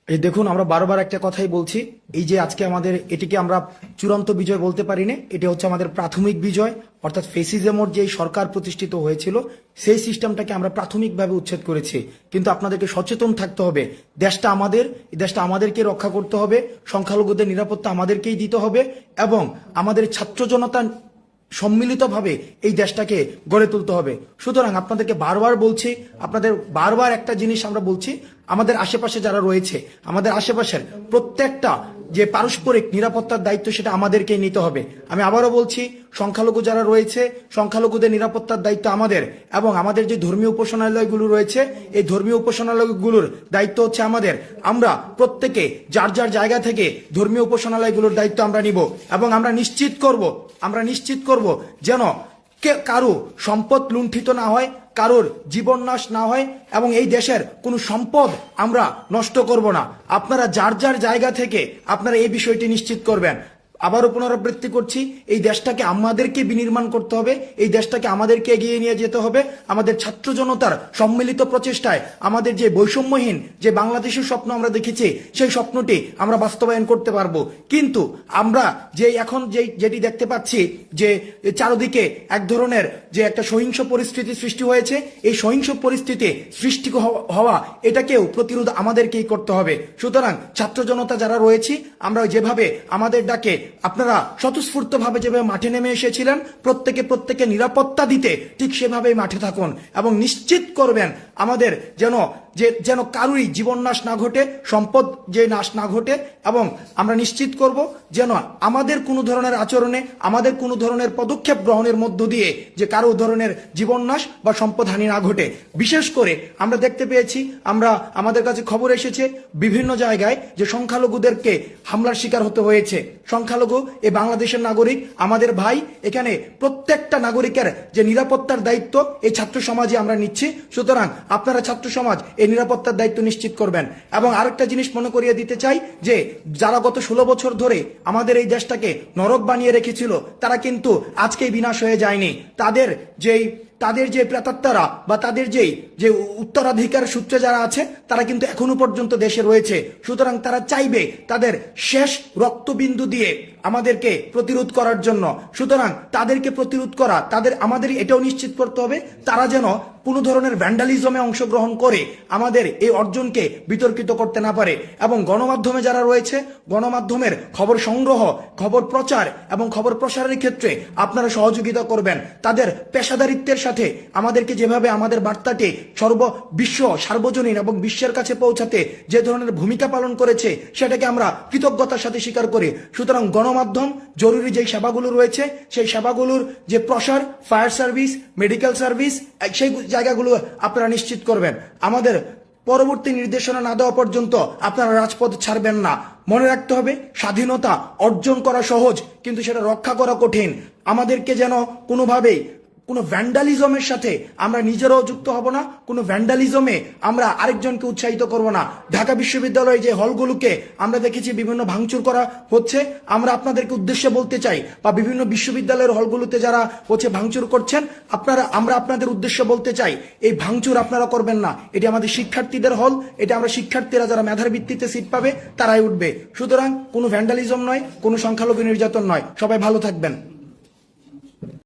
এই দেখুন, আমরা বারবার একটা কথাই বলছি, এই যে আজকে আমাদের এটিকে আমরা চূড়ান্ত বিজয় বলতে পারি না, এটা হচ্ছে আমাদের প্রাথমিক বিজয়। অর্থাৎ ফেসিজমের যে সরকার প্রতিষ্ঠিত হয়েছিল সেই সিস্টেমটাকে আমরা প্রাথমিকভাবে উচ্ছেদ করেছি। কিন্তু আপনাদেরকে সচেতন থাকতে হবে, দেশটা আমাদের, এই দেশটা আমাদেরকে রক্ষা করতে হবে, সংখ্যালঘুদের নিরাপত্তা আমাদেরকেই দিতে হবে এবং আমাদের ছাত্র জনতা সম্মিলিতভাবে এই দেশটাকে গড়ে তুলতে হবে। সুতরাং আপনাদেরকে বারবার বলছি, আপনাদের বারবার একটা জিনিস আমরা বলছি, আমাদের আশেপাশে যারা রয়েছে, আমাদের আশেপাশের প্রত্যেকটা যে পারস্পরিক নিরাপত্তার দায়িত্ব সেটা আমাদেরকেই নিতে হবে। আমি আবারও বলছি, সংখ্যালঘু যারা রয়েছে সংখ্যালঘুদের নিরাপত্তার দায়িত্ব আমাদের, এবং আমাদের যে ধর্মীয় উপাসনালয়গুলো রয়েছে এই ধর্মীয় উপাসনালয়গুলোর দায়িত্ব হচ্ছে আমাদের। আমরা প্রত্যেকে যার যার জায়গা থেকে ধর্মীয় উপাসনালয়গুলোর দায়িত্ব আমরা নিব এবং আমরা নিশ্চিত করব যেন কারো সম্পদ লুণ্ঠিত না হয়, কারোর জীবন নাশ না হয় এবং এই দেশের কোনো সম্পদ আমরা নষ্ট করব না। আপনারা যার যার জায়গা থেকে আপনারা এই বিষয়টি নিশ্চিত করবেন। আবারও পুনরাবৃত্তি করছি, এই দেশটাকে আমাদেরকে বিনির্মাণ করতে হবে, এই দেশটাকে আমাদেরকে এগিয়ে নিয়ে যেতে হবে। আমাদের ছাত্র জনতার সম্মিলিত প্রচেষ্টায় আমাদের যে বৈষম্যহীন যে বাংলাদেশের স্বপ্ন আমরা দেখেছি সেই স্বপ্নটি আমরা বাস্তবায়ন করতে পারবো। কিন্তু আমরা যে এখন যেটি দেখতে পাচ্ছি যে চারদিকে এক ধরনের যে একটা সহিংস পরিস্থিতি সৃষ্টি হয়েছে, এই সহিংস পরিস্থিতি সৃষ্টি হওয়া এটাকেও প্রতিরোধ আমাদেরকেই করতে হবে। সুতরাং ছাত্র জনতা যারা রয়েছি, আমরা যেভাবে আমাদের ডাকে আপনারা স্বতঃস্ফূর্তভাবে যেভাবে মাঠে নেমে এসেছিলেন, প্রত্যেকে নিরাপত্তা দিতে ঠিক সেভাবেই মাঠে থাকুন এবং নিশ্চিত করবেন আমাদের যেন কারুরই জীবন নাশ না ঘটে, সম্পদ যে নাশ না ঘটে, এবং আমরা নিশ্চিত করব যেন আমাদের কোনো ধরনের আচরণে, আমাদের কোনো ধরনের পদক্ষেপ গ্রহণের মধ্য দিয়ে যে কারো ধরনের জীবন নাশ বা সম্পদ হানি না ঘটে। বিশেষ করে আমরা দেখতে পেয়েছি, আমাদের কাছে খবর এসেছে বিভিন্ন জায়গায় যে সংখ্যালঘুদেরকে হামলার শিকার হতে হয়েছে। সংখ্যালঘু এই বাংলাদেশের নাগরিক, আমাদের ভাই। এখানে প্রত্যেকটা নাগরিকের যে নিরাপত্তার দায়িত্ব এই ছাত্র সমাজে আমরা নিচ্ছি। সুতরাং আপনারা ছাত্র সমাজ এই নিরাপত্তার দায়িত্ব নিশ্চিত করবেন। এবং আরেকটা জিনিস মনে করিয়ে দিতে চাই যে যারা গত 16 বছর ধরে আমাদের এই দেশটাকে নরক বানিয়ে রেখেছিল তারা কিন্তু আজকেই বিনাশ হয়ে যায়নি। তাদের যে প্রেতাত্মারা বা তাদের যে উত্তরাধিকার সূত্রে যারা আছে তারা কিন্তু এখনো পর্যন্ত দেশে রয়েছে। সুতরাং তারা চাইবে তাদের শেষ রক্তবিন্দু দিয়ে আমাদেরকে প্রতিরোধ করার জন্য। সুতরাং তাদেরকে প্রতিরোধ করা, আমাদের এটাও নিশ্চিত করতে হবে তারা যেন কোনো ধরনের ভ্যান্ডালিজমে অংশগ্রহণ করে আমাদের এই অর্জনকে বিতর্কিত করতে না পারে। এবং গণমাধ্যমে যারা রয়েছে, গণমাধ্যমের খবর সংগ্রহ, খবর প্রচার এবং খবর প্রসারের ক্ষেত্রে আপনারা সহযোগিতা করবেন। তাদের পেশাদারিত্বের সাথে আমাদেরকে যেভাবে আমাদের বার্তাটি সার্বজনীন এবং বিশ্বের কাছে পৌঁছাতে যে ধরনের ভূমিকা পালন করেছে সেটাকে আমরা কৃতজ্ঞতার সাথে স্বীকার করি। সুতরাং গণমাধ্যম জরুরি যে সেবাগুলো রয়েছে সেই সেবাগুলোর যে প্রসার, ফায়ার সার্ভিস, মেডিকেল সার্ভিস, সেই জায়গাগুলো আপনারা নিশ্চিত করবেন। আমাদের পরবর্তী নির্দেশনা না দেওয়া পর্যন্ত আপনারা রাজপথ ছাড়বেন না। মনে রাখতে হবে, স্বাধীনতা অর্জন করা সহজ কিন্তু সেটা রক্ষা করা কঠিন। আমাদেরকে যেন কোনোভাবেই কোনো ভ্যান্ডালিজমের সাথে আমরা নিজেরাও যুক্ত হব না, কোনো ভ্যান্ডালিজমে আমরা আরেকজনকে উৎসাহিত করব না। ঢাকা বিশ্ববিদ্যালয়ে যে হলগুলোকে আমরা দেখেছি বিভিন্ন ভাঙচুর করা হচ্ছে, আমরা আপনাদেরকে উদ্দেশ্যে বলতে চাই, বা বিভিন্ন বিশ্ববিদ্যালয়ের হলগুলোতে যারা ভাঙচুর করছেন, আমরা আপনাদের উদ্দেশ্যে বলতে চাই এই ভাঙচুর আপনারা করবেন না। এটি আমাদের শিক্ষার্থীদের হল, এটা আমরা শিক্ষার্থীরা যারা মেধার ভিত্তিতে সিট পাবে তারাই উঠবে। সুতরাং কোনো ভ্যান্ডালিজম নয়, কোনো সংখ্যালঘু নির্যাতন নয়। সবাই ভালো থাকবেন।